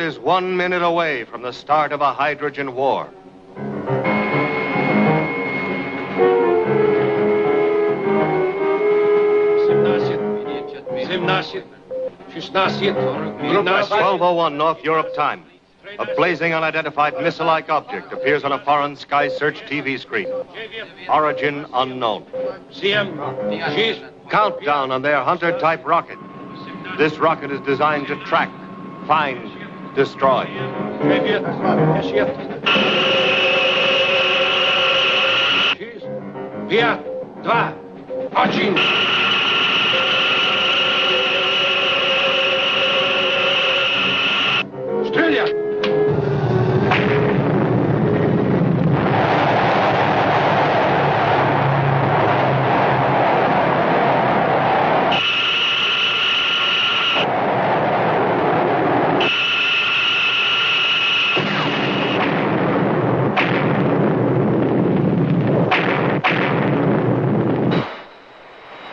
is 1 minute away from the start of a hydrogen war. At 12:01 North Europe time, a blazing unidentified missile-like object appears on a foreign sky search TV screen. Origin unknown. Countdown on their Hunter-type rocket. This rocket is designed to track, find, destroy.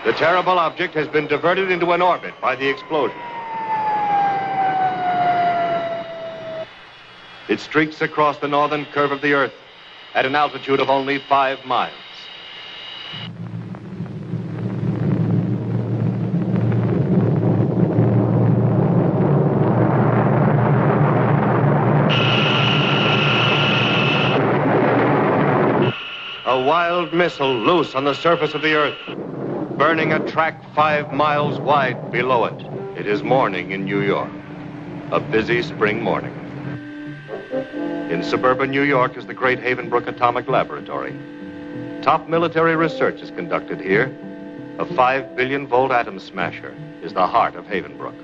The terrible object has been diverted into an orbit by the explosion. It streaks across the northern curve of the Earth at an altitude of only 5 miles. A wild missile loose on the surface of the Earth, burning a track 5 miles wide below it. It is morning in New York, a busy spring morning. In suburban New York is the great Havenbrook Atomic Laboratory. Top military research is conducted here. A 5 billion volt atom smasher is the heart of Havenbrook.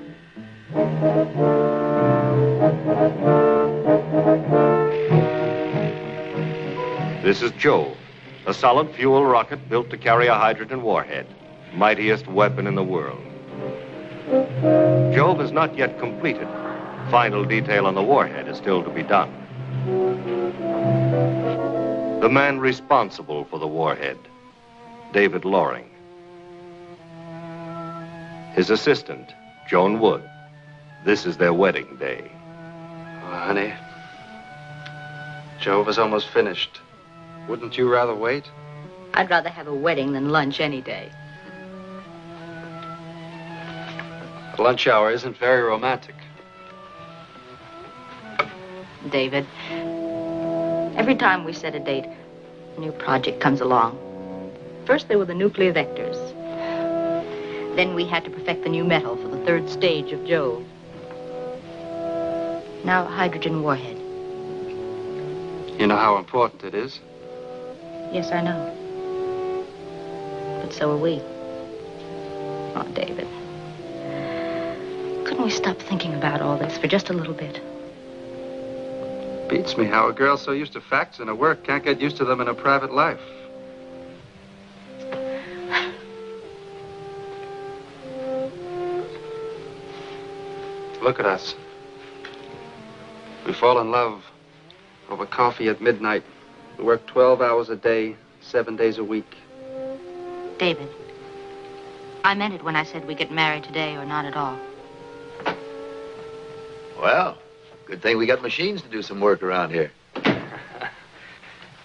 This is Jove, a solid fuel rocket built to carry a hydrogen warhead. Mightiest weapon in the world. Jove is not yet completed. Final detail on the warhead is still to be done. The man responsible for the warhead, David Loring. His assistant, Joan Wood. This is their wedding day. Oh, honey, Jove is almost finished. Wouldn't you rather wait? I'd rather have a wedding than lunch any day. The lunch hour isn't very romantic. David, every time we set a date, a new project comes along. First there were the nuclear vectors. Then we had to perfect the new metal for the third stage of Jove. Now a hydrogen warhead. You know how important it is? Yes, I know. But so are we. Oh, David. Couldn't we stop thinking about all this for just a little bit? Beats me how a girl so used to facts in her work can't get used to them in her private life. Look at us. We fall in love over coffee at midnight. We work 12 hours a day, 7 days a week. David, I meant it when I said we get married today or not at all. Well, good thing we got machines to do some work around here.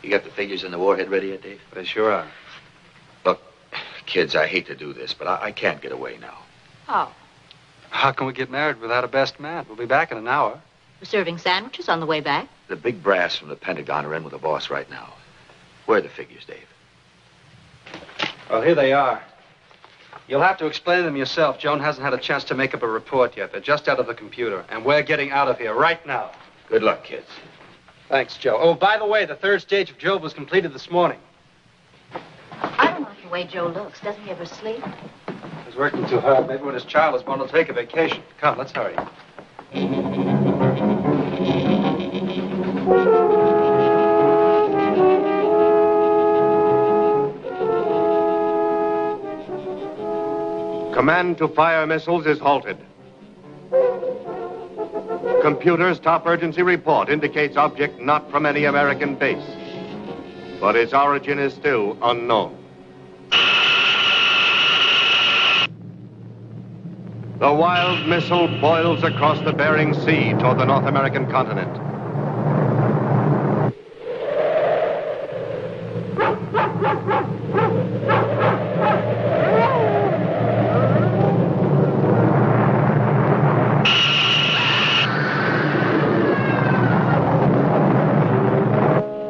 You got the figures in the warhead ready yet, Dave? They sure are. Look, kids, I hate to do this, but I can't get away now. Oh, How can we get married without a best man? We'll be back in an hour. we're serving sandwiches on the way back. The big brass from the Pentagon are in with the boss right now. Where are the figures, Dave? Well, here they are. You'll have to explain them yourself. Joan hasn't had a chance to make up a report yet. They're just out of the computer, and we're getting out of here right now. Good luck, kids. Thanks, Joe. Oh, by the way, the third stage of Jove was completed this morning. I don't like the way Joe looks. Doesn't he ever sleep? He's working too hard. Maybe when his child is born, he'll take a vacation. Come, let's hurry. Command to fire missiles is halted. Computer's top urgency report indicates object not from any American base, but its origin is still unknown. The wild missile boils across the Bering Sea toward the North American continent.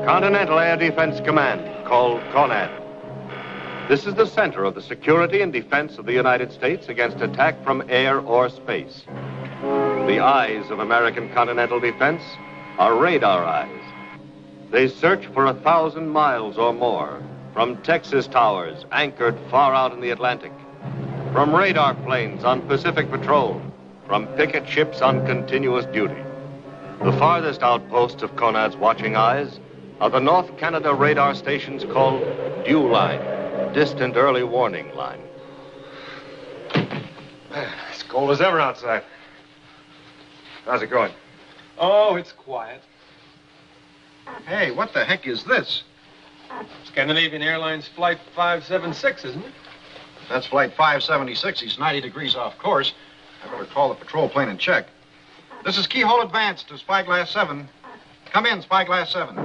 Continental Air Defense Command, called CONAD. This is the center of the security and defense of the United States against attack from air or space. The eyes of American continental defense are radar eyes. They search for 1,000 miles or more from Texas towers anchored far out in the Atlantic, from radar planes on Pacific patrol, from picket ships on continuous duty. The farthest outposts of CONAD's watching eyes are the North Canada radar stations called Dew Line, distant early warning line. It's cold as ever outside. How's it going? Oh, it's quiet. Hey, what the heck is this? Scandinavian Airlines Flight 576, isn't it? That's Flight 576. He's 90 degrees off course. I better call the patrol plane and check. This is Keyhole Advance to Spyglass 7. Come in, Spyglass 7.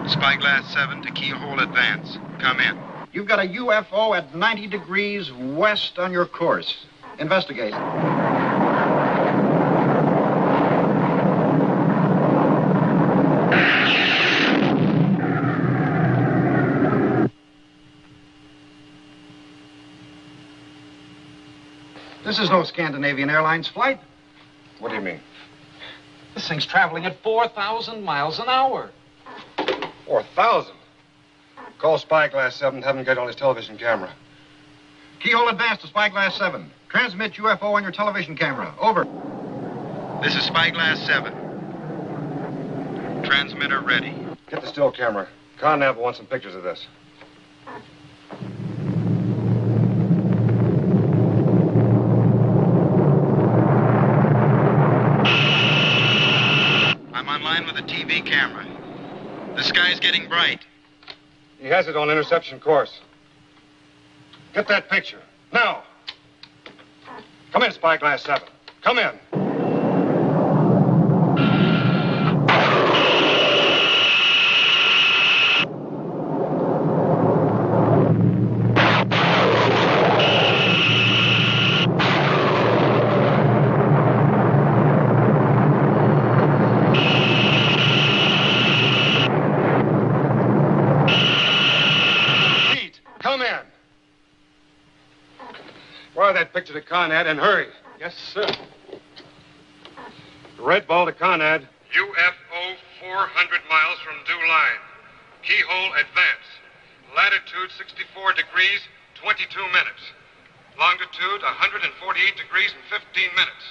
Spyglass 7 to Keyhole Advance. Come in. You've got a UFO at 90 degrees west on your course. Investigate. This is no Scandinavian Airlines flight. What do you mean? This thing's traveling at 4,000 miles an hour. 4,000? Call Spyglass 7, have him get on his television camera. Keyhole Advance to Spyglass 7. Transmit UFO on your television camera. Over. This is Spyglass 7. Transmitter ready. Get the still camera. Connav wants some pictures of this. I'm online with a TV camera. The sky's getting bright. He has it on interception course. Get that picture. Now. Come in, Spyglass 7. Come in. Wire that picture to Conrad and hurry. Yes, sir. Red ball to Conrad. UFO 400 miles from Dew Line. Keyhole Advance. Latitude 64 degrees, 22 minutes. Longitude 148 degrees and 15 minutes.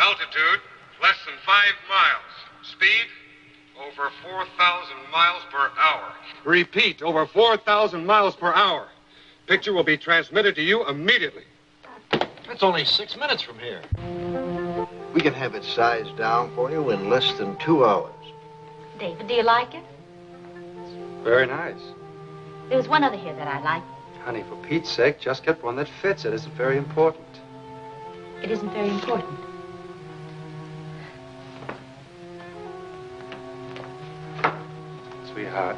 Altitude less than 5 miles. Speed over 4,000 miles per hour. Repeat, over 4,000 miles per hour. Picture will be transmitted to you immediately. That's only 6 minutes from here. We can have it sized down for you in less than 2 hours. David, do you like it? Very nice. There's one other here that I like. Honey, for Pete's sake, just get one that fits. It isn't very important. It isn't very important. Sweetheart.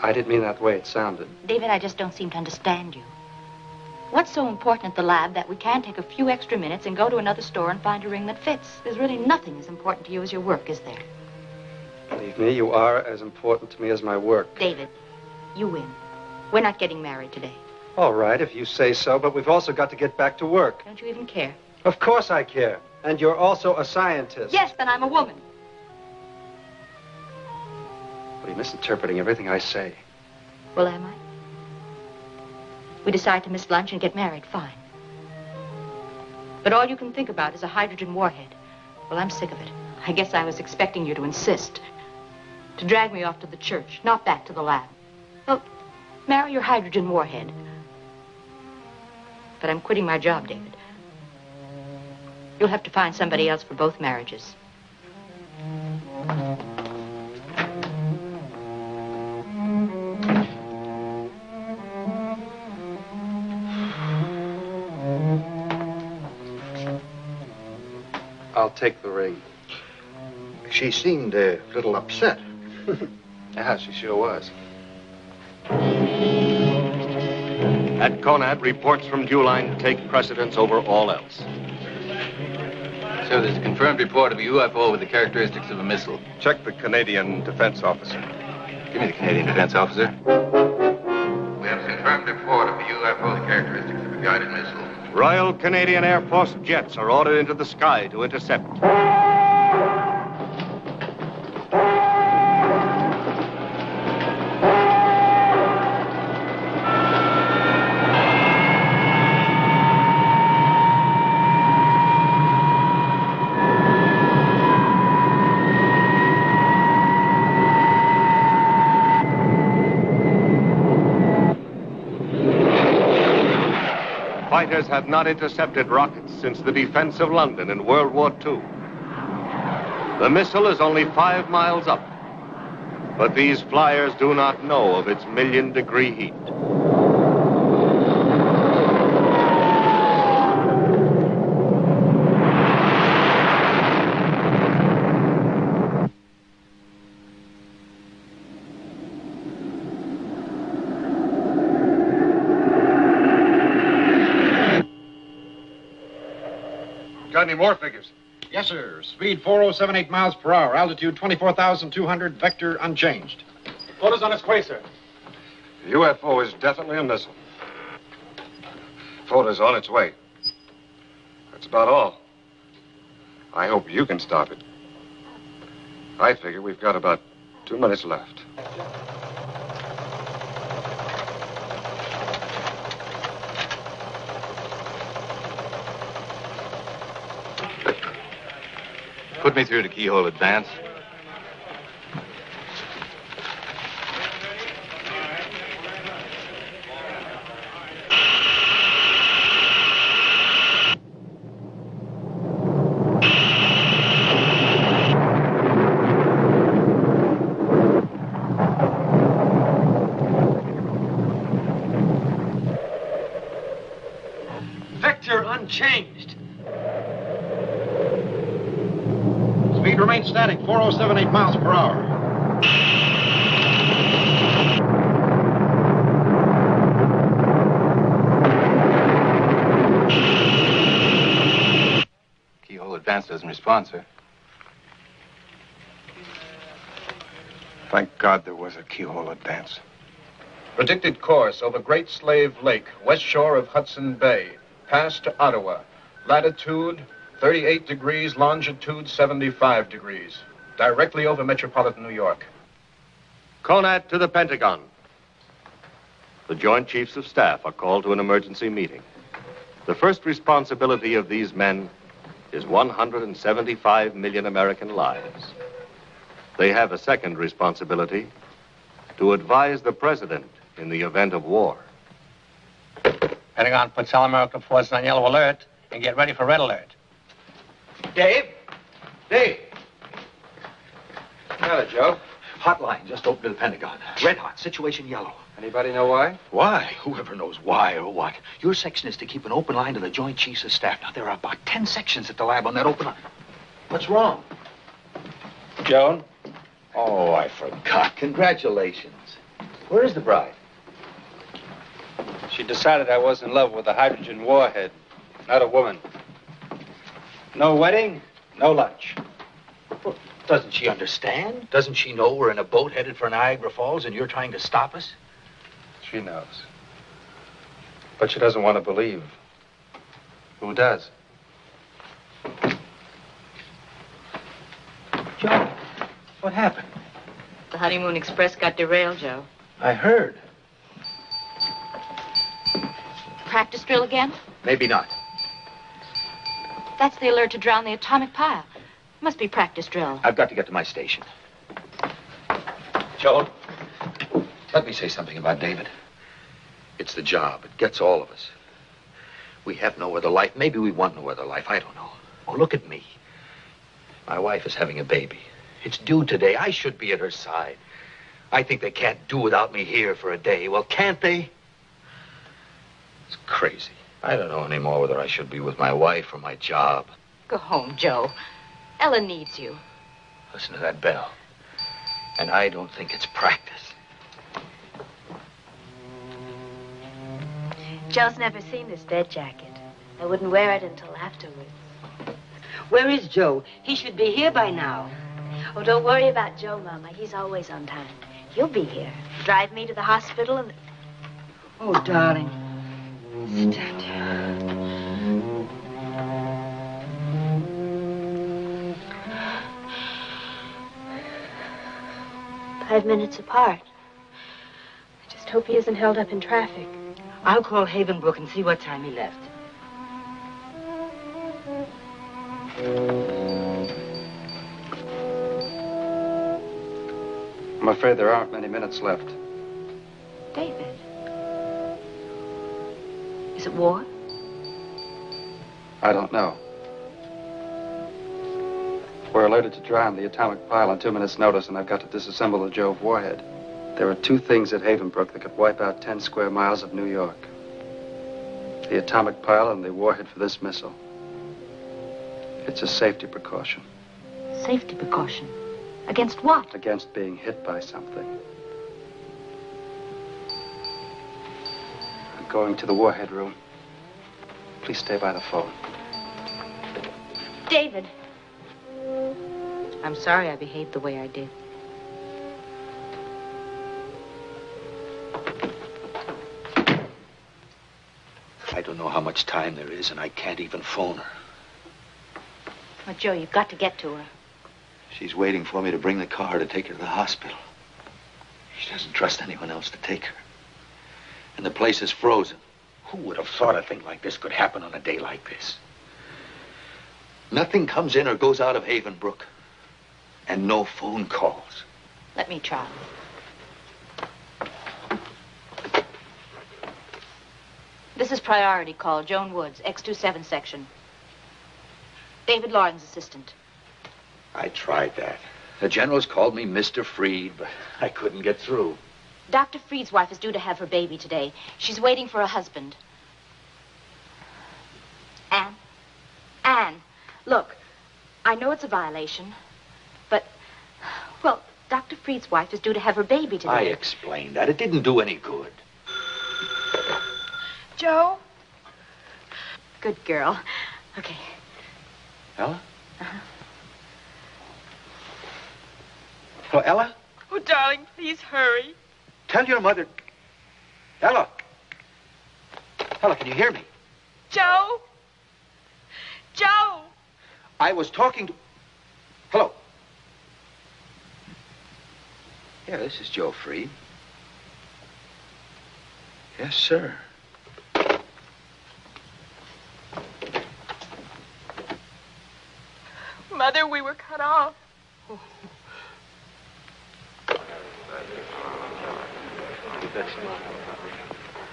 I didn't mean that the way it sounded. David, I just don't seem to understand you. What's so important at the lab that we can't take a few extra minutes and go to another store and find a ring that fits? There's really nothing as important to you as your work, is there? Believe me, you are as important to me as my work. David, you win. We're not getting married today. All right, if you say so, but we've also got to get back to work. Don't you even care? Of course I care. And you're also a scientist. Yes, then I'm a woman. Well, you're misinterpreting everything I say. Well, am I? We decide to miss lunch and get married, fine. But all you can think about is a hydrogen warhead. Well, I'm sick of it. I guess I was expecting you to insist. To drag me off to the church, not back to the lab. Well, marry your hydrogen warhead. But I'm quitting my job, David. You'll have to find somebody else for both marriages. I'll take the ring. She seemed a little upset. Yeah, she sure was. At Conad, reports from Dewline take precedence over all else. Sir, there's a confirmed report of a UFO with the characteristics of a missile. Check the Canadian defense officer. Give me the Canadian defense officer. We have a confirmed report of a UFO with the characteristics of a guided missile. Royal Canadian Air Force jets are ordered into the sky to intercept. Fighters have not intercepted rockets since the defense of London in World War II. The missile is only 5 miles up, but these flyers do not know of its million-degree heat. Got any more figures? Yes, sir. Speed 4078 miles per hour. Altitude 24,200. Vector unchanged. Orders on its way, sir. The UFO is definitely a missile. Photo's on its way. That's about all. I hope you can stop it. I figure we've got about 2 minutes left. Put me through to keyhole advance. Vector unchanged. Speed remains static, 4078 miles per hour. Keyhole advance doesn't respond, sir. Thank God there was a keyhole advance. Predicted course over Great Slave Lake, west shore of Hudson Bay, past to Ottawa. Latitude 38 degrees, longitude 75 degrees. Directly over metropolitan New York. Conad to the Pentagon. The Joint Chiefs of Staff are called to an emergency meeting. The first responsibility of these men is 175 million American lives. They have a second responsibility to advise the president in the event of war. Pentagon puts all American forces on yellow alert and get ready for red alert. Dave? Dave? Hello, Joe. Hotline just opened to the Pentagon. Red hot, situation yellow. Anybody know why? Why? Whoever knows why or what. Your section is to keep an open line to the Joint Chiefs of Staff. Now, there are about 10 sections at the lab on that open line. What's wrong? Joan? Oh, I forgot. Congratulations. Where is the bride? She decided I was in love with a hydrogen warhead, not a woman. No wedding, no lunch. Well, doesn't she understand? Doesn't she know we're in a boat headed for Niagara Falls and you're trying to stop us? She knows. But she doesn't want to believe. Who does? Joe, what happened? The Honeymoon Express got derailed, Joe. I heard. Practice drill again? Maybe not. That's the alert to drown the atomic pile. Must be practice drill. I've got to get to my station. Joan, let me say something about David. It's the job. It gets all of us. We have no other life. Maybe we want no other life. I don't know. Oh, look at me. My wife is having a baby. It's due today. I should be at her side. I think they can't do without me here for a day. Well, can't they? It's crazy. I don't know anymore whether I should be with my wife or my job. Go home, Joe. Ella needs you. Listen to that bell. And I don't think it's practice. Joe's never seen this bed jacket. I wouldn't wear it until afterwards. Where is Joe? He should be here by now. Oh, don't worry about Joe, Mama. He's always on time. He'll be here. Drive me to the hospital and... Oh, darling. Stand here. 5 minutes apart. I just hope he isn't held up in traffic. I'll call Havenbrook and see what time he left. I'm afraid there aren't many minutes left. David. Is it war? I don't know. We're alerted to dry on the atomic pile on 2 minutes' notice, and I've got to disassemble the Jove warhead. There are 2 things at Havenbrook that could wipe out 10 square miles of New York. The atomic pile and the warhead for this missile. It's a safety precaution. Safety precaution? Against what? Against being hit by something. I'm going to the warhead room. Please stay by the phone. David. I'm sorry I behaved the way I did. I don't know how much time there is, and I can't even phone her. Oh, Joe, you've got to get to her. She's waiting for me to bring the car to take her to the hospital. She doesn't trust anyone else to take her. And the place is frozen. Who would have thought a thing like this could happen on a day like this? Nothing comes in or goes out of Havenbrook. And no phone calls. Let me try. This is priority call, Joan Woods, X27 section. David Lauren's assistant. I tried that. The generals called me Mr. Freed, but I couldn't get through. Dr. Freed's wife is due to have her baby today. She's waiting for a husband. Anne, look, I know it's a violation, but, well, Dr. Freed's wife is due to have her baby today. I explained that. It didn't do any good. Joe? Good girl. Okay. Ella? Hello, Ella? Oh, darling, please hurry. Tell your mother... Ella! Ella, can you hear me? Joe? Joe! I was talking to... Hello? Yeah, this is Joe Freed. Yes, sir. Mother, we were cut off.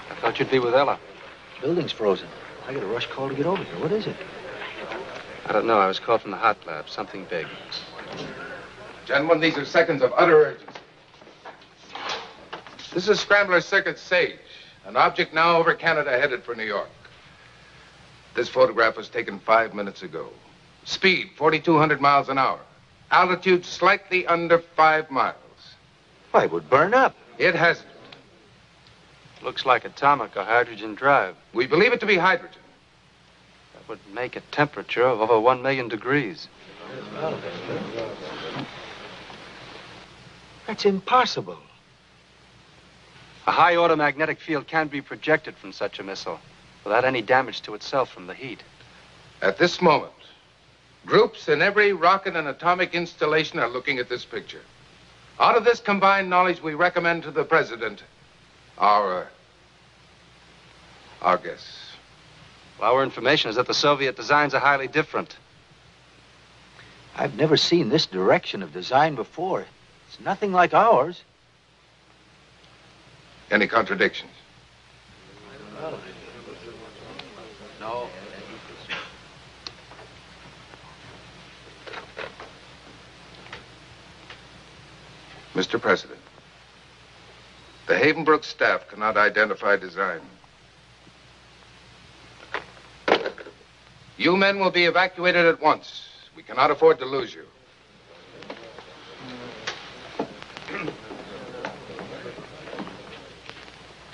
I thought you'd be with Ella. Building's frozen. I got a rush call to get over here. What is it? I don't know. I was called from the hot lab. Something big. Gentlemen, these are seconds of utter urgency. This is Scrambler Circuit Sage, an object now over Canada headed for New York. This photograph was taken 5 minutes ago. Speed, 4,200 miles an hour. Altitude, slightly under 5 miles. Why, it would burn up. It hasn't. Looks like atomic or hydrogen drive. We believe it to be hydrogen. That would make a temperature of over 1 million degrees. That's impossible. A high automagnetic field can be projected from such a missile without any damage to itself from the heat. At this moment, groups in every rocket and atomic installation are looking at this picture. Out of this combined knowledge, we recommend to the President our guess. Well, our information is that the Soviet designs are highly different. I've never seen this direction of design before. It's nothing like ours. Any contradictions? No. Mr. President, the Havenbrook staff cannot identify design. You men will be evacuated at once. We cannot afford to lose you.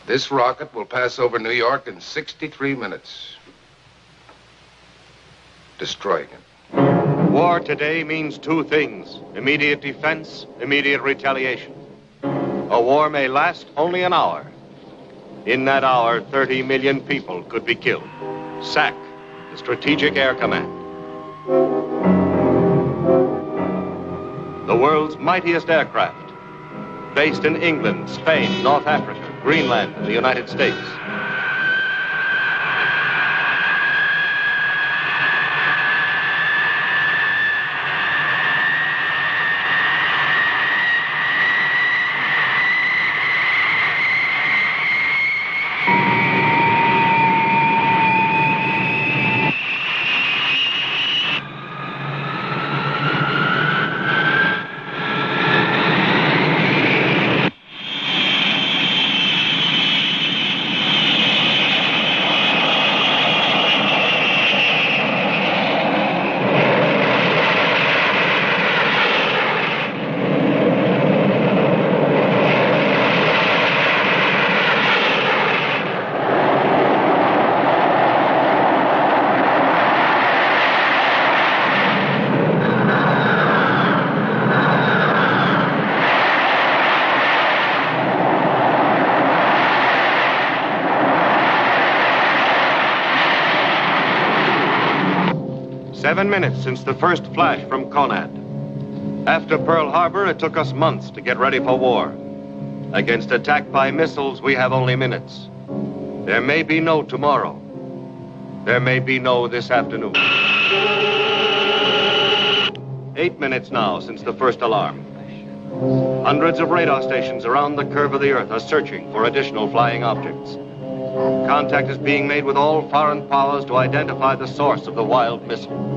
This rocket will pass over New York in 63 minutes, destroying it. War today means two things: immediate defense, immediate retaliation. A war may last only an hour. In that hour, 30 million people could be killed. SAC, the Strategic Air Command. The world's mightiest aircraft, based in England, Spain, North Africa, Greenland, and the United States. "7 minutes since the first flash from Conad. After Pearl Harbor, it took us months to get ready for war. Against attack by missiles, we have only minutes. There may be no tomorrow. There may be no this afternoon. 8 minutes now since the first alarm. Hundreds of radar stations around the curve of the Earth are searching for additional flying objects. Contact is being made with all foreign powers to identify the source of the wild missile.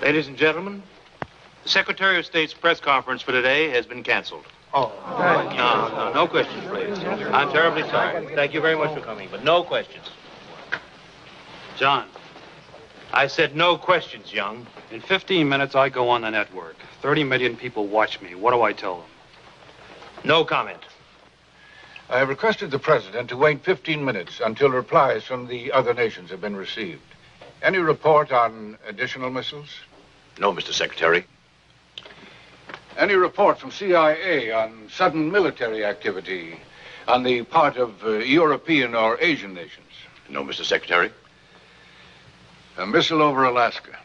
Ladies and gentlemen, the Secretary of State's press conference for today has been canceled. Oh. No questions, please. I'm terribly sorry. Thank you very much for coming, but no questions. John, I said no questions, Young. in 15 minutes I go on the network. 30 million people watch me. What do I tell them? No comment. I have requested the President to wait 15 minutes until replies from the other nations have been received. Any report on additional missiles? No, Mr. Secretary. Any report from CIA on sudden military activity on the part of European or Asian nations? No, Mr. Secretary. A missile over Alaska.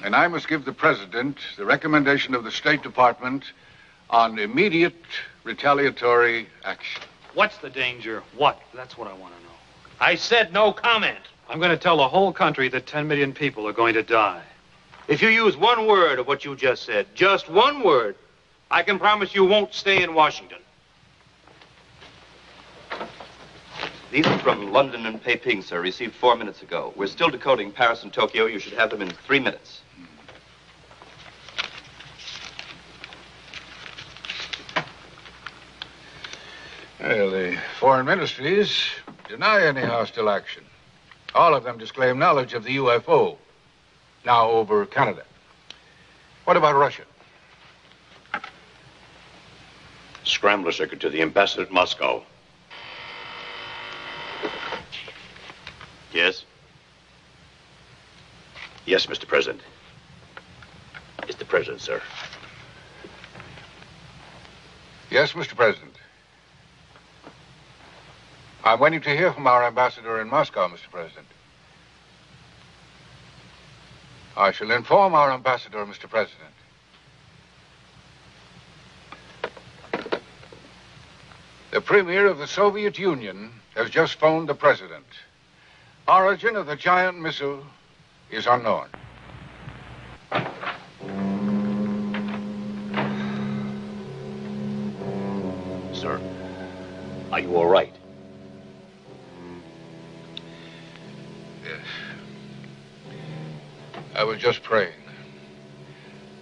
And I must give the President the recommendation of the State Department on immediate retaliatory action. What's the danger? What? That's what I want to know. I said no comment. I'm going to tell the whole country that 10 million people are going to die. If you use one word of what you just said, just one word, I can promise you won't stay in Washington. These are from London and Peiping, sir, received 4 minutes ago. We're still decoding Paris and Tokyo. You should have them in 3 minutes. Well, the foreign ministries deny any hostile action. All of them disclaim knowledge of the UFO, now over Canada. What about Russia? Scrambler circuit to the ambassador at Moscow. Yes? Yes, Mr. President. It's the President, sir. Yes, Mr. President. I'm waiting to hear from our ambassador in Moscow, Mr. President. I shall inform our ambassador, Mr. President. The Premier of the Soviet Union has just phoned the President. Origin of the giant missile is unknown. Sir, are you all right? Yes. I was just praying.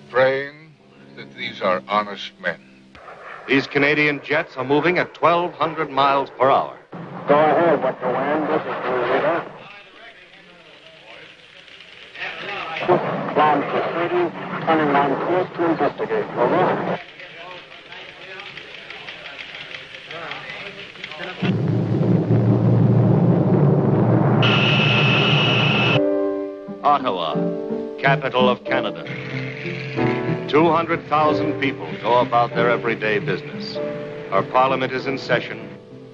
Praying that these are honest men. These Canadian jets are moving at 1,200 miles per hour. Go ahead, what's the wind? This is the leader. Launch the treaty, turning on course to investigate. Over. Ottawa, capital of Canada. 200,000 people go about their everyday business. Her parliament is in session,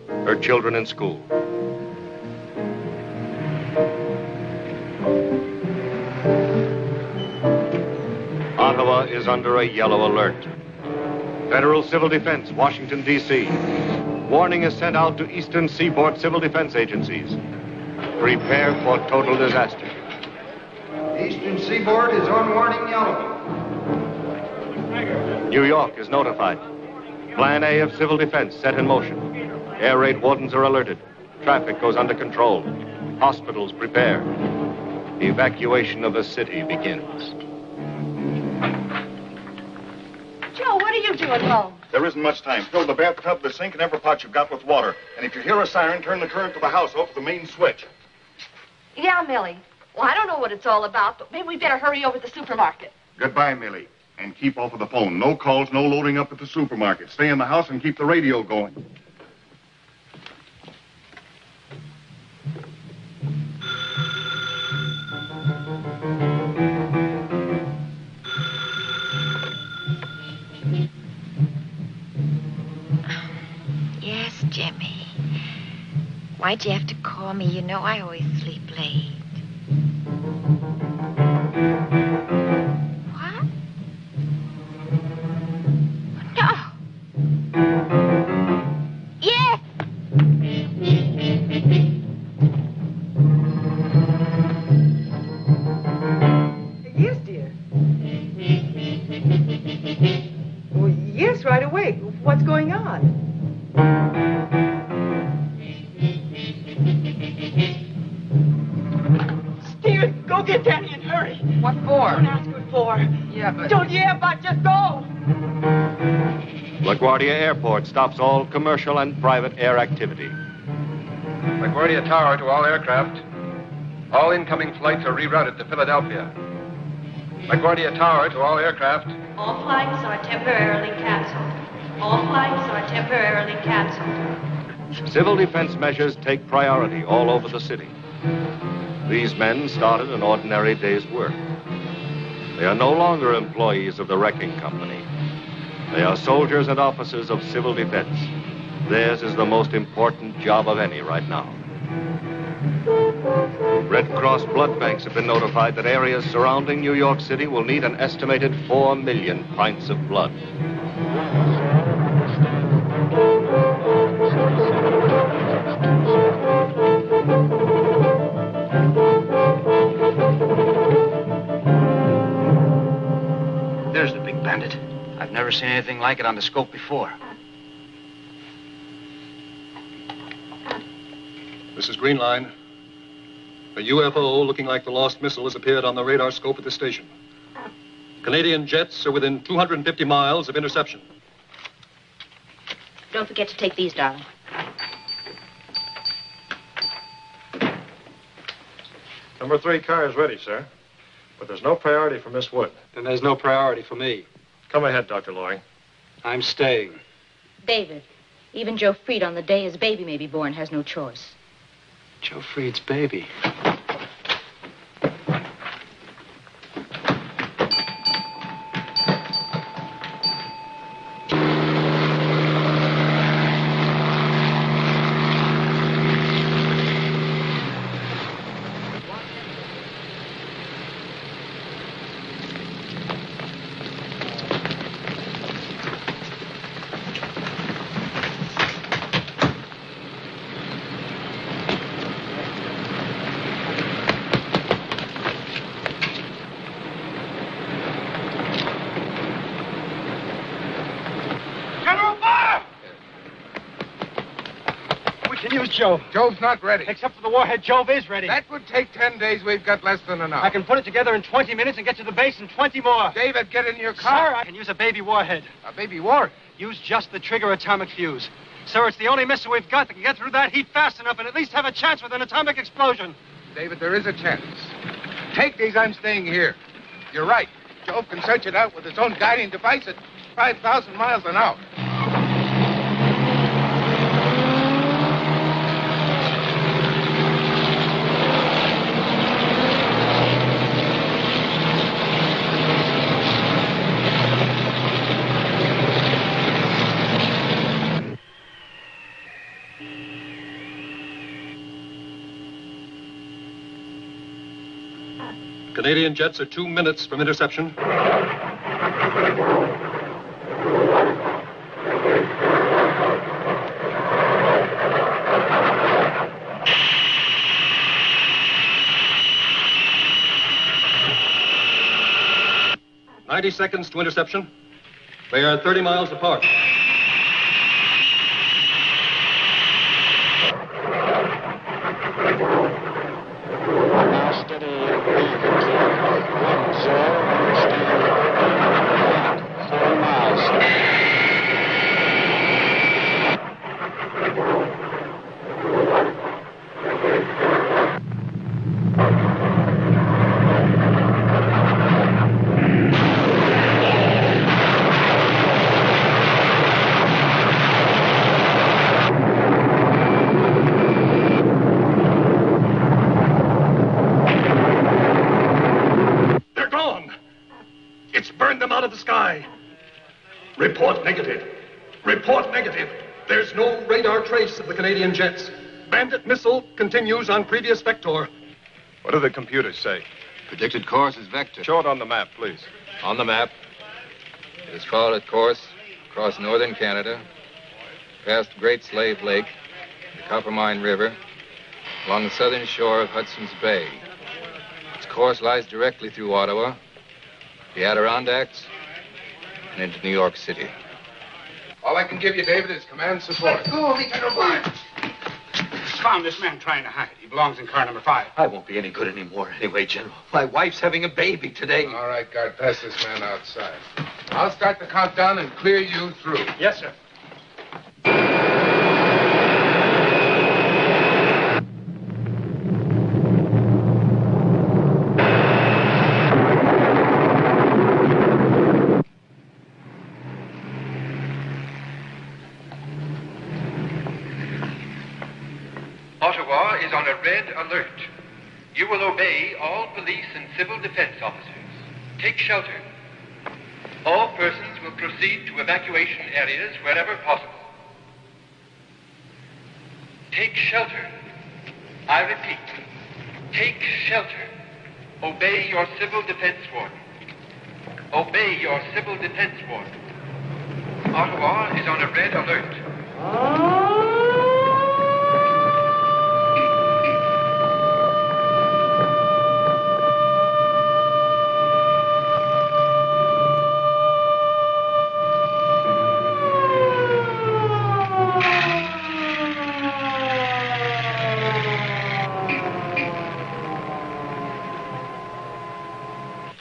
her children in school. Ottawa is under a yellow alert. Federal Civil Defense, Washington, D.C. Warning is sent out to Eastern Seaboard Civil Defense agencies. Prepare for total disaster. Eastern Seaboard is on warning yellow. New York is notified. Plan A of civil defense set in motion. Air raid wardens are alerted. Traffic goes under control. Hospitals prepare. Evacuation of the city begins. Joe, what are you doing home? There isn't much time. Fill the bathtub, the sink, and every pot you've got with water. And if you hear a siren, turn the current to the house off the main switch. Yeah, Millie. Well, I don't know what it's all about, but maybe we better hurry over to the supermarket. Goodbye, Millie. And keep off of the phone. No calls, no loading up at the supermarket. Stay in the house and keep the radio going. Yes, Jimmy. Why'd you have to call me? You know I always sleep late. What? No. Yes. Yes, dear. Well, yes, right away. What's going on? Steven, go get Danny and hurry. What for? Don't ask what for. Yeah, but... Don't yeah, but just go. LaGuardia Airport stops all commercial and private air activity. LaGuardia Tower to all aircraft. All incoming flights are rerouted to Philadelphia. LaGuardia Tower to all aircraft. All flights are temporarily canceled. All flights are temporarily canceled. Civil defense measures take priority all over the city. These men started an ordinary day's work. They are no longer employees of the wrecking company. They are soldiers and officers of civil defense. Theirs is the most important job of any right now. Red Cross blood banks have been notified that areas surrounding New York City will need an estimated 4 million pints of blood. There's the big bandit. I've never seen anything like it on the scope before. This is Green Line. A UFO looking like the lost missile has appeared on the radar scope at the station. Canadian jets are within 250 miles of interception. Don't forget to take these, darling. Number 3 car is ready, sir. But there's no priority for Miss Wood. Then there's no priority for me. Come ahead, Dr. Loring. I'm staying. David, even Joe Freed on the day his baby may be born has no choice. Joe Freed's baby. Jove. Jove's not ready. Except for the warhead, Jove is ready. That would take 10 days. We've got less than an hour. I can put it together in 20 minutes and get to the base in 20 more. David, get in your car. Sir, I can use a baby warhead. A baby warhead? Use just the trigger atomic fuse. Sir, it's the only missile we've got that can get through that heat fast enough and at least have a chance with an atomic explosion. David, there is a chance. Take these, I'm staying here. You're right. Jove can search it out with its own guiding device at 5,000 miles an hour. Canadian jets are 2 minutes from interception. "90 seconds to interception. They are 30 miles apart. Report negative. Report negative. There's no radar trace of the Canadian jets. Bandit missile continues on previous vector. What do the computers say? Predicted course is vector. Show it on the map, please. On the map, it has followed its course across northern Canada, past Great Slave Lake, the Coppermine River, along the southern shore of Hudson's Bay. Its course lies directly through Ottawa, the Adirondacks, and into New York City. All I can give you, David, is command support. Go, Lieutenant O'Brien. Found this man trying to hide. He belongs in car number 5. I won't be any good anymore anyway, General. My wife's having a baby today. All right, guard, pass this man outside. I'll start the countdown and clear you through. Yes, sir. Ottawa is on a red alert. You will obey all police and civil defense officers. Take shelter. All persons will proceed to evacuation areas wherever possible. Take shelter. I repeat, take shelter. Obey your civil defense warden. Obey your civil defense warden. Ottawa is on a red alert.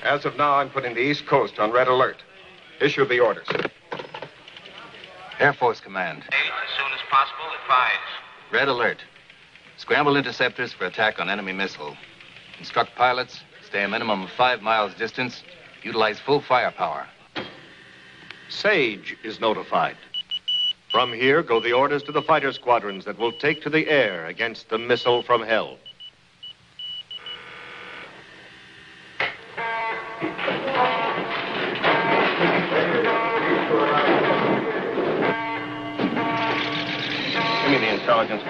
As of now, I'm putting the East Coast on red alert. Issue the orders. Air Force Command. As soon as possible, advise. Red alert. Scramble interceptors for attack on enemy missile. Instruct pilots, stay a minimum of 5 miles distance. Utilize full firepower. Sage is notified. From here go the orders to the fighter squadrons that will take to the air against the missile from hell. Give me the intelligence.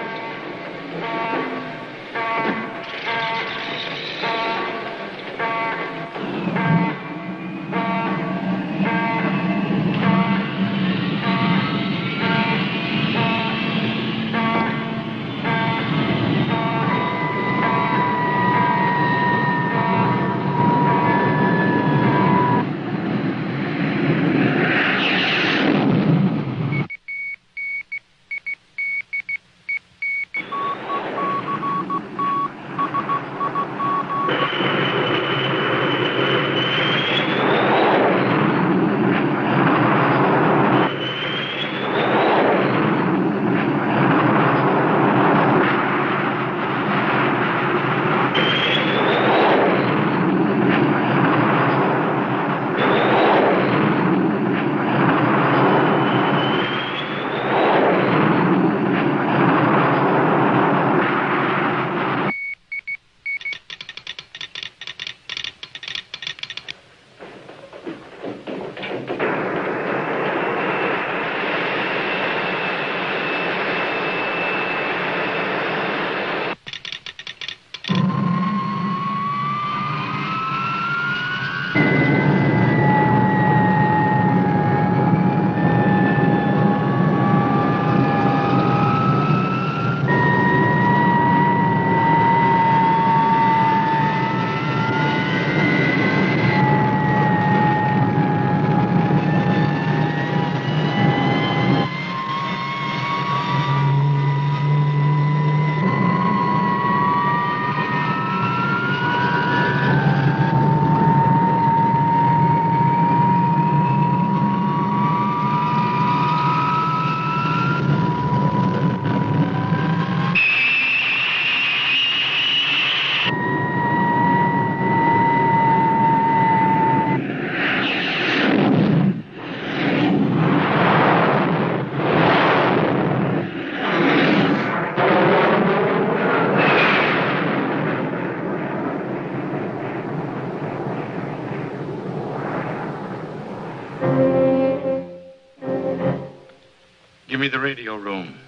me the radio room.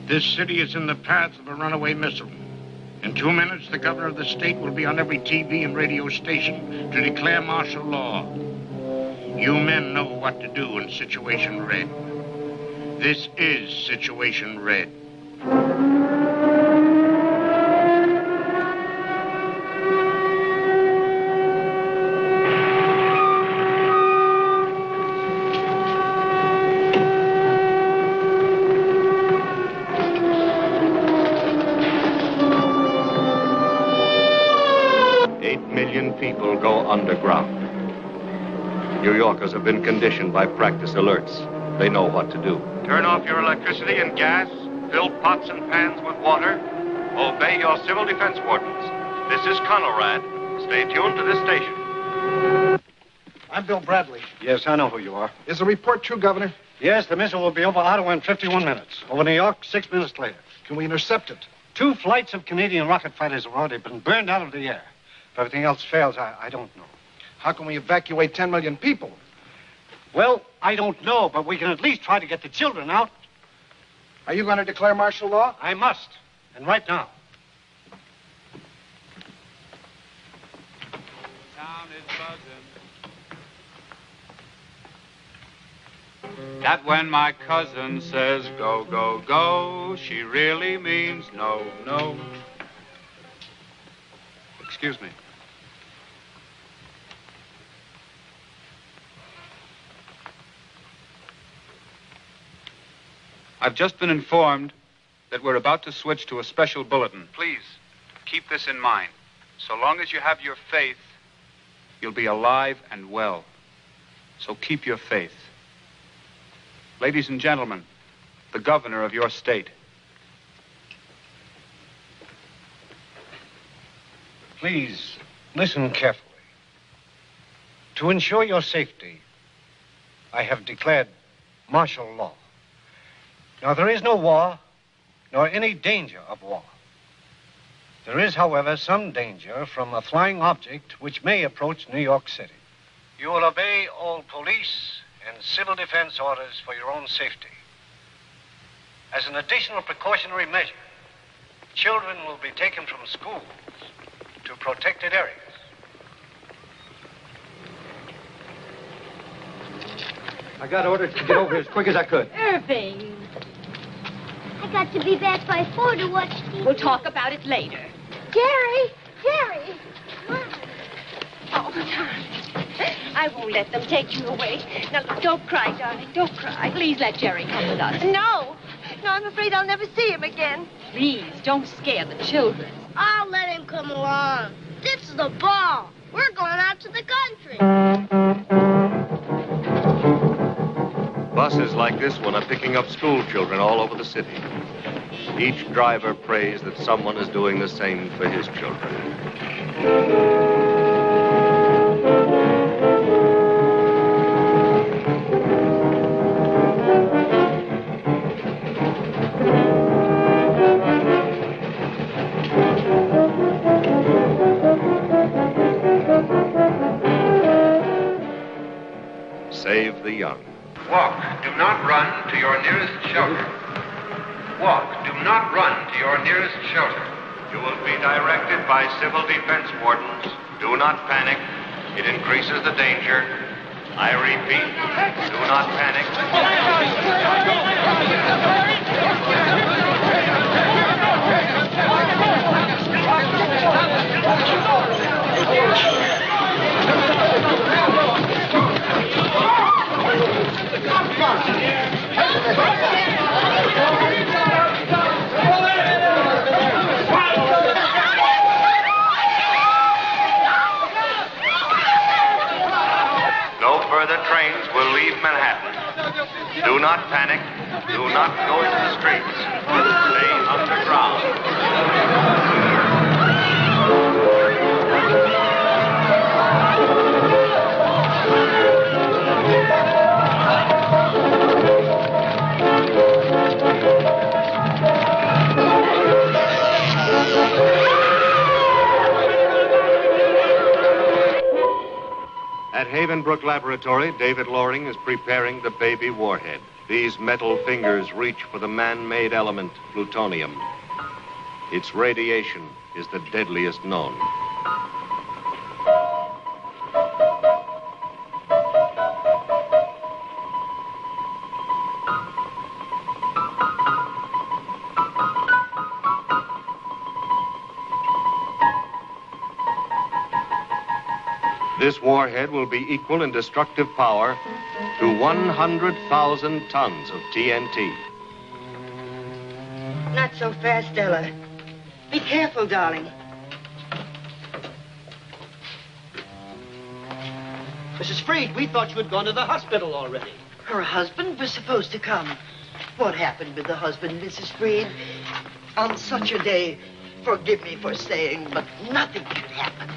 This city is in the path of a runaway missile. In 2 minutes, the governor of the state will be on every TV and radio station to declare martial law. You men know what to do in Situation Red. This is Situation Red. People go underground. New Yorkers have been conditioned by practice alerts. They know what to do. Turn off your electricity and gas. Fill pots and pans with water. Obey your civil defense wardens. This is Conrad. Stay tuned to this station. I'm Bill Bradley. Yes, I know who you are. Is the report true, Governor? Yes, the missile will be over Ottawa in 51 minutes. Over New York, 6 minutes later. Can we intercept it? 2 flights of Canadian rocket fighters have already been burned out of the air. If everything else fails, I don't know. How can we evacuate 10 million people? Well, I don't know, but we can at least try to get the children out. Are you going to declare martial law? I must, and right now. Town is buzzing. That when my cousin says go, go, go, she really means no, no. Excuse me. I've just been informed that we're about to switch to a special bulletin. Please, keep this in mind. So long as you have your faith, you'll be alive and well. So keep your faith. Ladies and gentlemen, the governor of your state. Please, listen carefully. To ensure your safety, I have declared martial law. Now, there is no war, nor any danger of war. There is, however, some danger from a flying object which may approach New York City. You will obey all police and civil defense orders for your own safety. As an additional precautionary measure, children will be taken from schools to protected areas. I got orders to get over here as quick as I could. Irving. I got to be back by 4 to watch TV. We'll talk about it later. Jerry! Jerry! Oh, I won't let them take you away. Now, look, don't cry, darling. Don't cry. Please let Jerry come with us. No. No, I'm afraid I'll never see him again. Please, don't scare the children. I'll let him come along. This is the ball. We're going out to the country. Buses like this one are picking up school children all over the city. Each driver prays that someone is doing the same for his children. Save the young. Walk. Do not run to your nearest shelter. Walk. Do not run to your nearest shelter. You will be directed by civil defense wardens. Do not panic. It increases the danger. I repeat, do not panic. No further trains will leave Manhattan. Do not panic. Do not go into the streets. Stay underground. At Havenbrook Laboratory, David Loring is preparing the baby warhead. These metal fingers reach for the man-made element, plutonium. Its radiation is the deadliest known. This warhead will be equal in destructive power to 100,000 tons of TNT. Not so fast, Ella. Be careful, darling. Mrs. Freed, we thought you had gone to the hospital already. Her husband was supposed to come. What happened with the husband, Mrs. Freed? On such a day, forgive me for saying, but nothing should happen.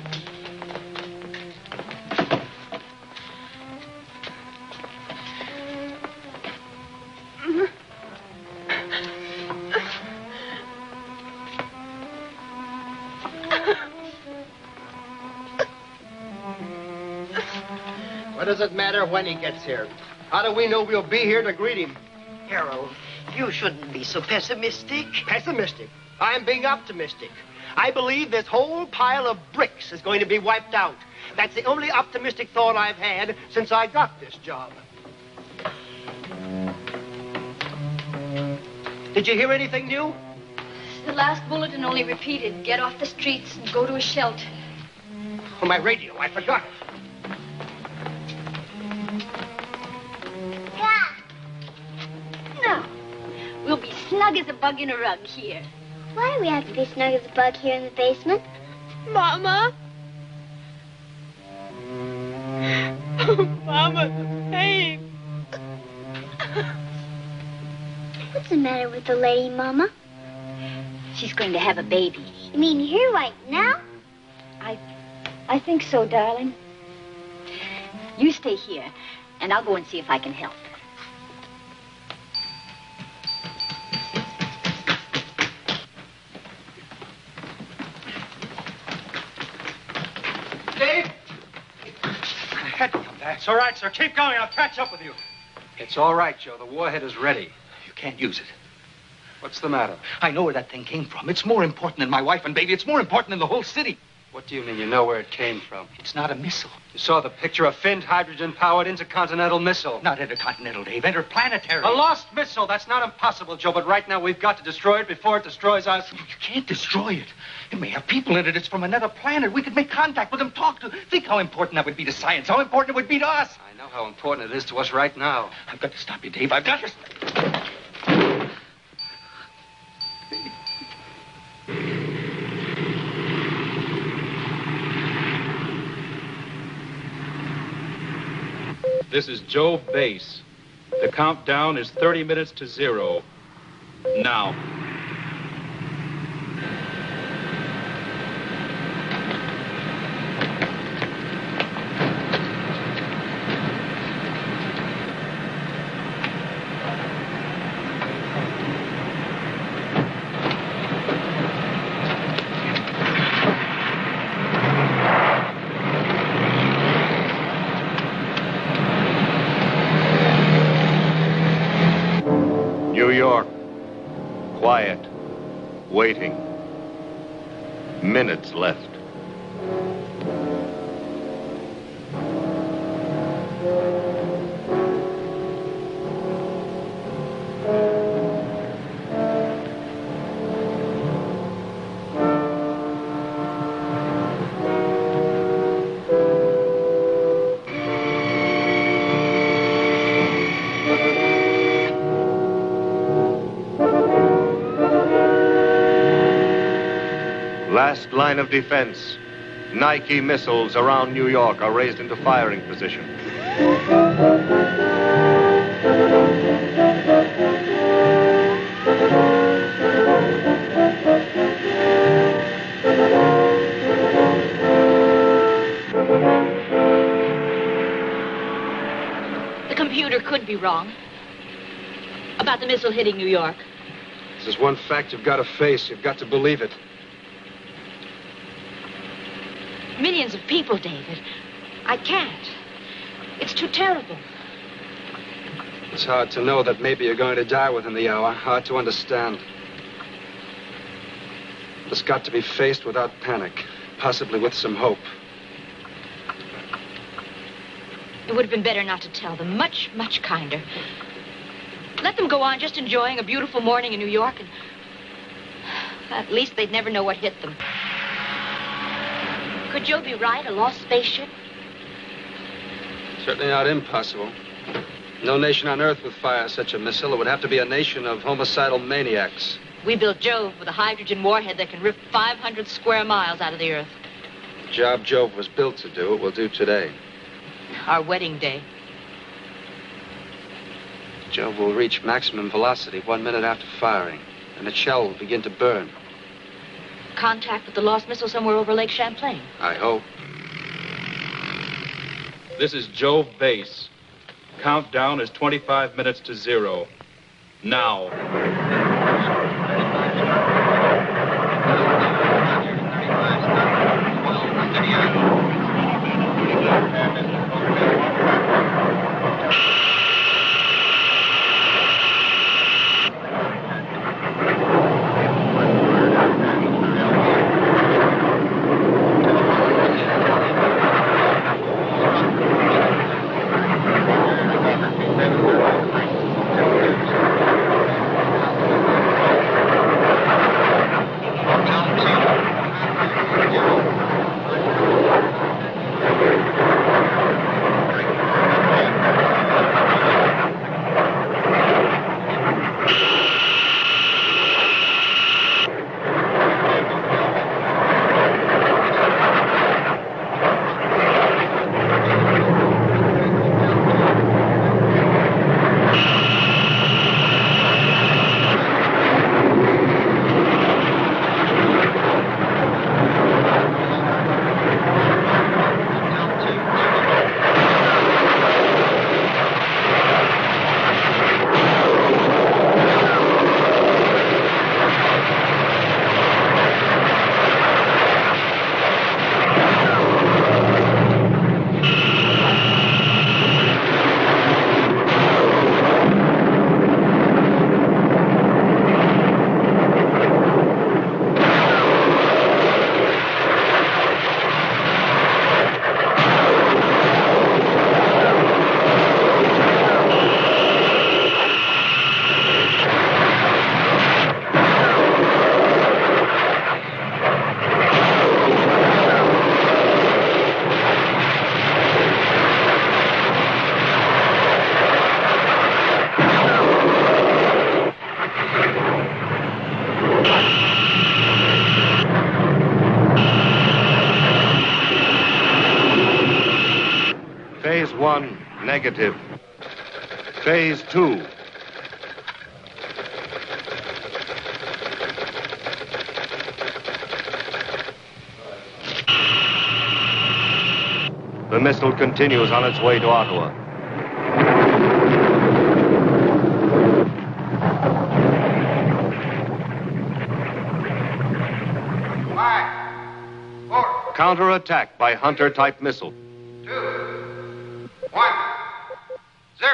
What does it matter when he gets here? How do we know we'll be here to greet him? Harold, you shouldn't be so pessimistic. Pessimistic? I'm being optimistic. I believe this whole pile of bricks is going to be wiped out. That's the only optimistic thought I've had since I got this job. Did you hear anything new? The last bulletin only repeated, get off the streets and go to a shelter. Oh, my radio, I forgot it. No. We'll be snug as a bug in a rug here. Why do we have to be snug as a bug here in the basement? Mama? Mama, hey. What's the matter with the lady, Mama? She's going to have a baby. You mean here right now? I think so, darling. You stay here, and I'll go and see if I can help. Dave? I had to come back. It's all right, sir. Keep going. I'll catch up with you. It's all right, Joe. The warhead is ready. You can't use it. What's the matter? I know where that thing came from. It's more important than my wife and baby. It's more important than the whole city. What do you mean you know where it came from? It's not a missile. You saw the picture of finned hydrogen-powered intercontinental missile. Not intercontinental, Dave. Interplanetary. A lost missile. That's not impossible, Joe, but right now we've got to destroy it before it destroys us. You can't destroy it. It may have people in it. It's from another planet. We could make contact with them, talk to them. Think how important that would be to science, how important it would be to us. I know how important it is to us right now. I've got to stop you, Dave. I've got to... This is Joe Base. The countdown is 30 minutes to 0. Now. New York. Quiet. Waiting. Minutes left. Last line of defense. Nike missiles around New York are raised into firing position. The computer could be wrong about the missile hitting New York. This is one fact you've got to face. You've got to believe it. Millions of people, David. I can't. It's too terrible. It's hard to know that maybe you're going to die within the hour. Hard to understand. It's got to be faced without panic, possibly with some hope. It would have been better not to tell them. Much, much kinder. Let them go on just enjoying a beautiful morning in New York, and at least they'd never know what hit them. Could Joe be right? A lost spaceship? Certainly not impossible. No nation on Earth would fire such a missile. It would have to be a nation of homicidal maniacs. We built Jove with a hydrogen warhead that can rip 500 square miles out of the Earth. The job Jove was built to do, it will do today. Our wedding day. Jove will reach maximum velocity 1 minute after firing, and its shell will begin to burn. Contact with the lost missile somewhere over Lake Champlain. I hope. This is Jove Base. Countdown is 25 minutes to 0. Now. Phase 1, negative. Phase 2. The missile continues on its way to Ottawa. Counterattack by Hunter-type missile. 2, 1, 0.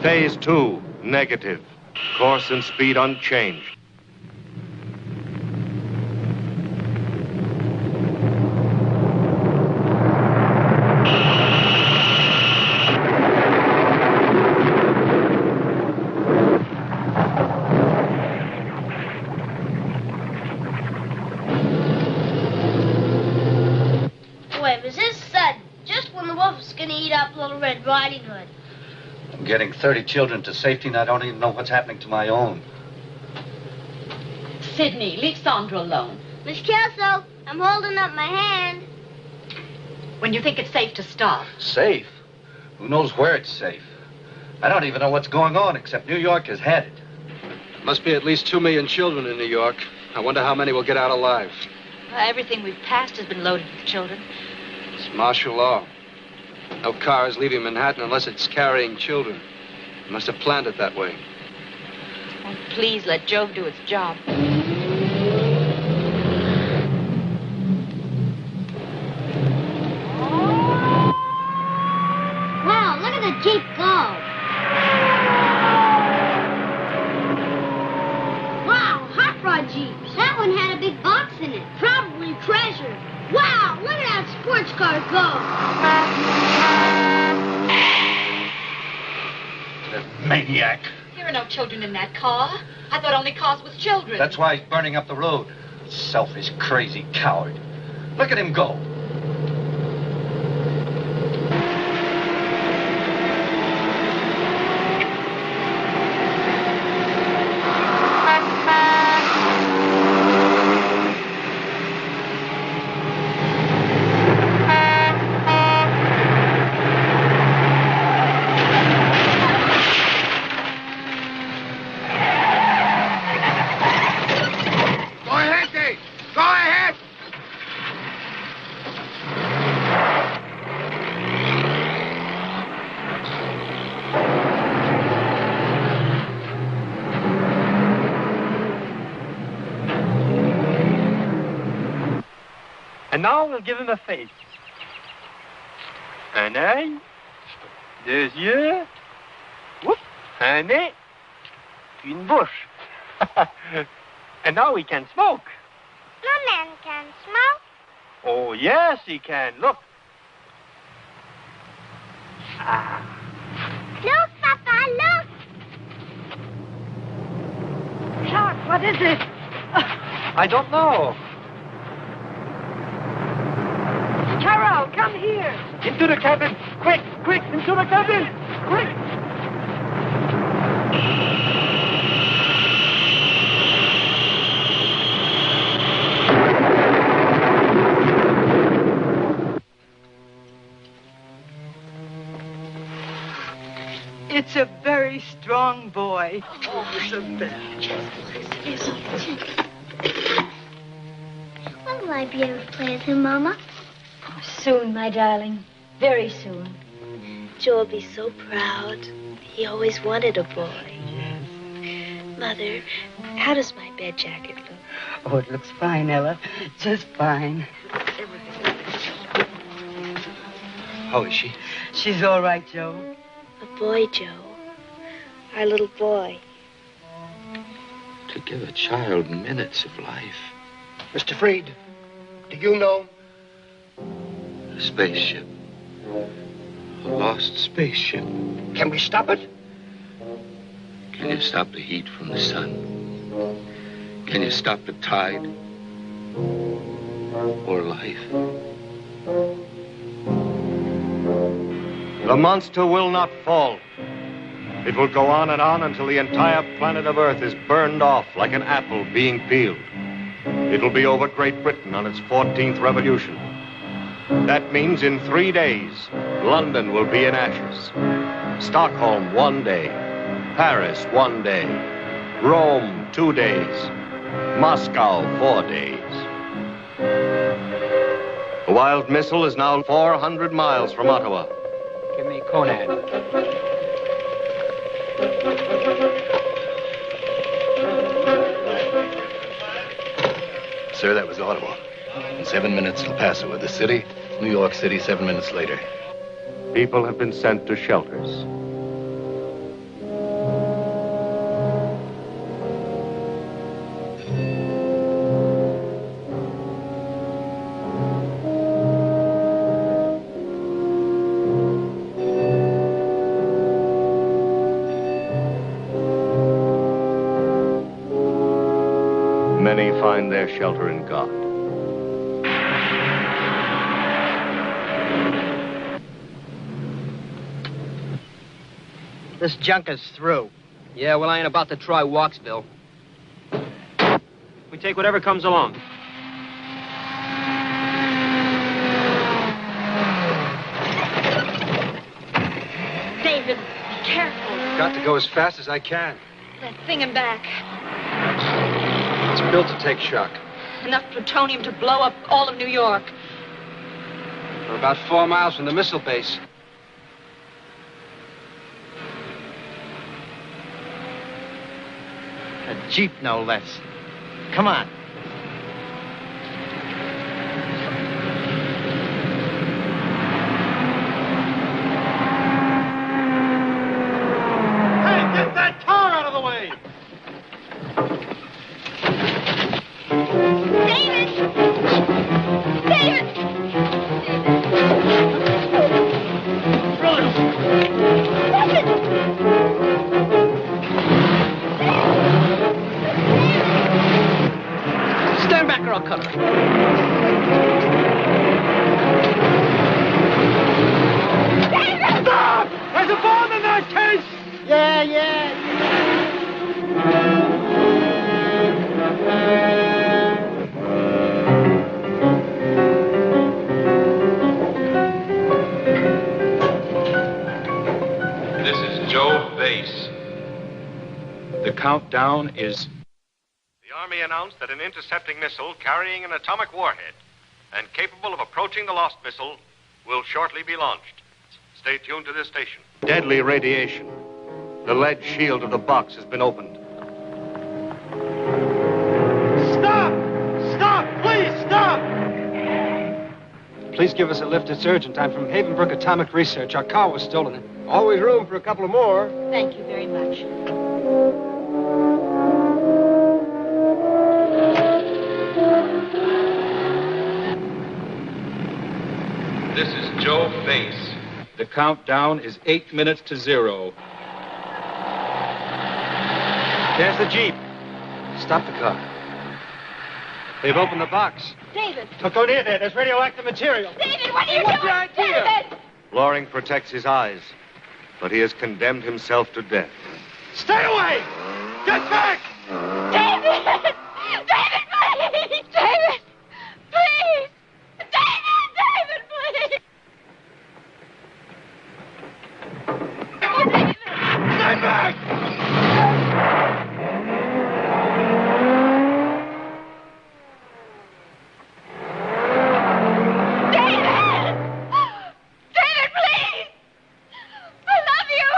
Phase 2, negative. Course and speed unchanged. Boy, was this sudden? Just when the wolf was gonna eat up Little Red Riding Hood. I'm getting 30 children to safety, and I don't even know what's happening to my own. Sidney, leave Sandra alone. Miss Kelso, I'm holding up my hand. When you think it's safe to stop. Safe? Who knows where it's safe? I don't even know what's going on, except New York has had it. Must be at least 2 million children in New York. I wonder how many will get out alive. Everything we've passed has been loaded with children. It's martial law. No cars leaving Manhattan unless it's carrying children. They must have planned it that way. Oh, please let Jove do its job. Wow, look at the Jeep go. Wow, hot rod Jeeps. That one had a big box in it. Probably treasure. Wow, look at that sports car go. That maniac. There are no children in that car. I thought only cars with children. That's why he's burning up the road. Selfish, crazy coward. Look at him go. And now we'll give him a face. Un œil, 2 yeux, whoop, un nez, une bouche. And now he can smoke. No man can smoke. Oh, yes, he can. Look. Look, Papa, look. Jacques, what is it? I don't know. Carol, come here. Into the cabin. Quick, quick, into the cabin. Quick. It's a very strong boy. Oh, when will I be able to play with him, Mama? Oh, soon, my darling. Very soon. Joe will be so proud. He always wanted a boy. Yes. Mother, how does my bed jacket look? Oh, it looks fine, Ella. Just fine. How is she? She's all right, Joe. A boy, Joe. Our little boy. To give a child minutes of life. Mr. Freed, do you know? A spaceship. A lost spaceship. Can we stop it? Can you stop the heat from the sun? Can you stop the tide? Or life? The monster will not fall. It will go on and on until the entire planet of Earth is burned off like an apple being peeled. It'll be over Great Britain on its 14th revolution. That means in 3 days, London will be in ashes. Stockholm 1 day. Paris 1 day. Rome 2 days. Moscow 4 days. The wild missile is now 400 miles from Ottawa. Give me Conan. Sir, that was Ottawa. In 7 minutes, El Paso with the city. New York City 7 minutes later. People have been sent to shelters. Many find their shelter in God. This junk is through. Yeah, well, I ain't about to try Walksville. We take whatever comes along. David, Careful. Got to go as fast as I can. That thing and back. It's built to take shock. Enough plutonium to blow up all of New York. We're about 4 miles from the missile base. A Jeep, no less. Come on. Hey, get that car out of the way! David! David! Stand back or I'll cut her. David! Stop! There's a bomb in that case! Yeah. This is Joe Base. The countdown is... The Army announced that an intercepting missile carrying an atomic warhead and capable of approaching the lost missile will shortly be launched. Stay tuned to this station. Deadly radiation. The lead shield of the box has been opened. Stop! Stop! Please, stop! Please give us a lift. It's urgent. I'm from Havenbrook Atomic Research. Our car was stolen. Always room for a couple of more. Thank you very much. This is Joe Base. The countdown is 8 minutes to 0. There's the Jeep. Stop the car. They've opened the box. David! Don't go near there. There's radioactive material. David, what are you What's doing? your idea? David! Loring protects his eyes, but he has condemned himself to death. Stay away! Get back! David! David, please! David! Please! David, please! Oh, David! Stay back! David! David, please! I love you!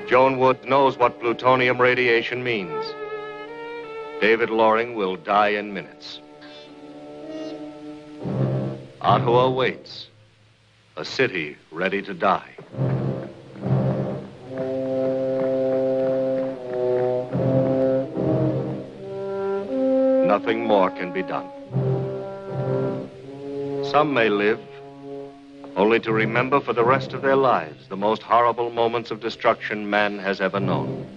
Joan Wood knows what plutonium radiation means. David Loring will die in minutes. Ottawa waits, a city ready to die. Nothing more can be done. Some may live, only to remember for the rest of their lives the most horrible moments of destruction man has ever known.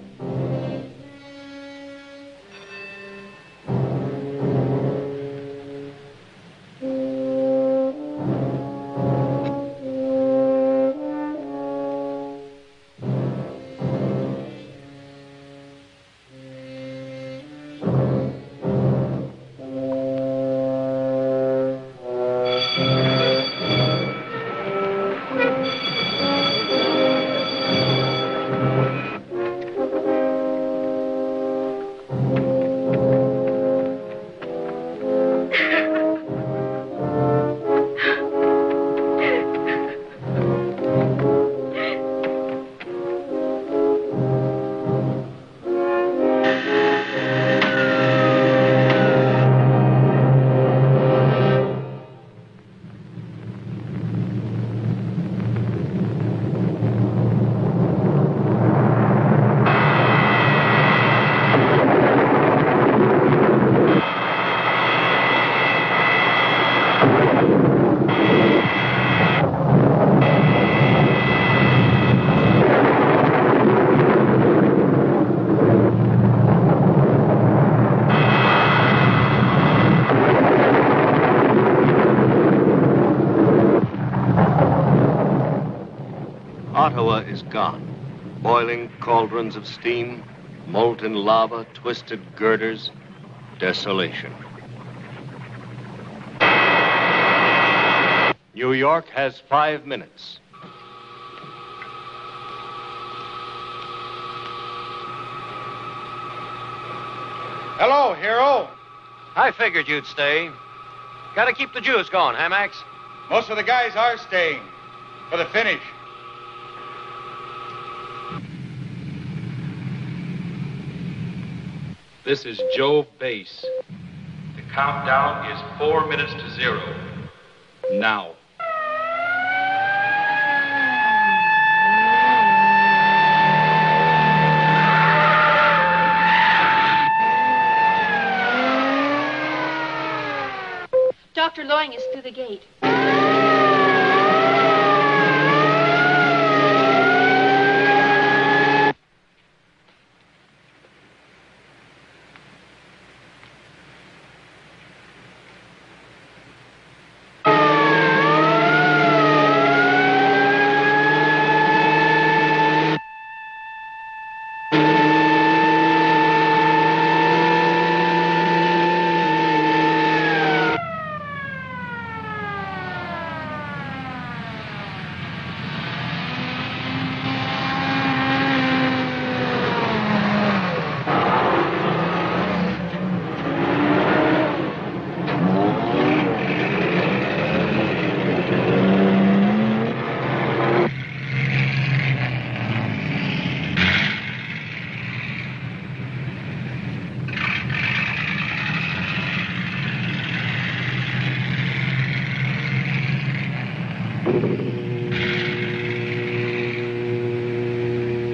Ottawa is gone. Boiling cauldrons of steam, molten lava, twisted girders, desolation. New York has 5 minutes. Hello, hero. I figured you'd stay. Gotta keep the juice going, huh, Max? Most of the guys are staying for the finish. This is Joe Base. The countdown is 4 minutes to 0. Now. Dr. Loing is through the gate.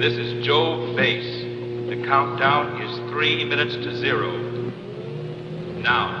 This is Joe Base. The countdown is 3 minutes to 0. Now.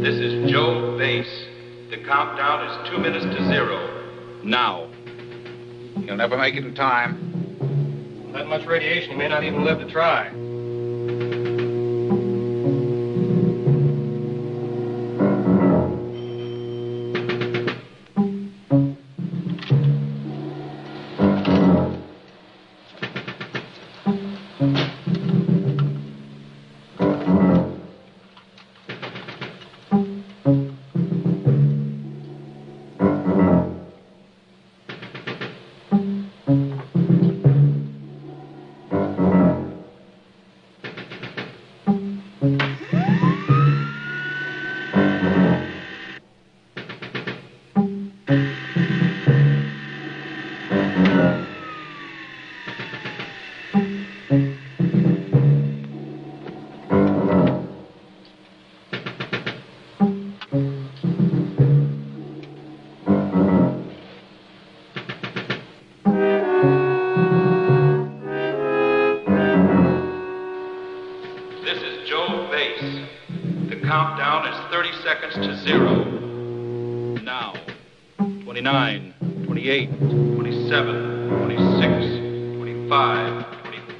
This is Joe Base. The countdown is 2 minutes to 0. Now. You'll never make it in time. That much radiation, you may not even live to try. Countdown is 30 seconds to 0. Now. 29, 28, 27, 26, 25,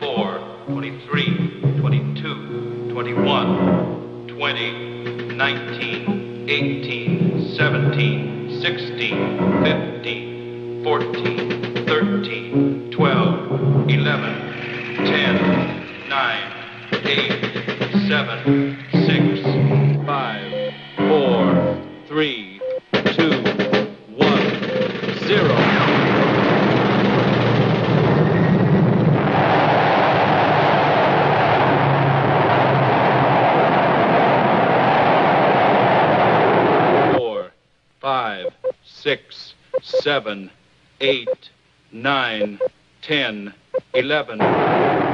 24, 23, 22, 21, 20, 19, 18, 17, 16, 15, 14, 13, 12, 11, 10, 9, 8, 7, 6, 5, 4, 3, 2, 1, 0. Four, 5, 6, 7, 8, 9, 10, 11.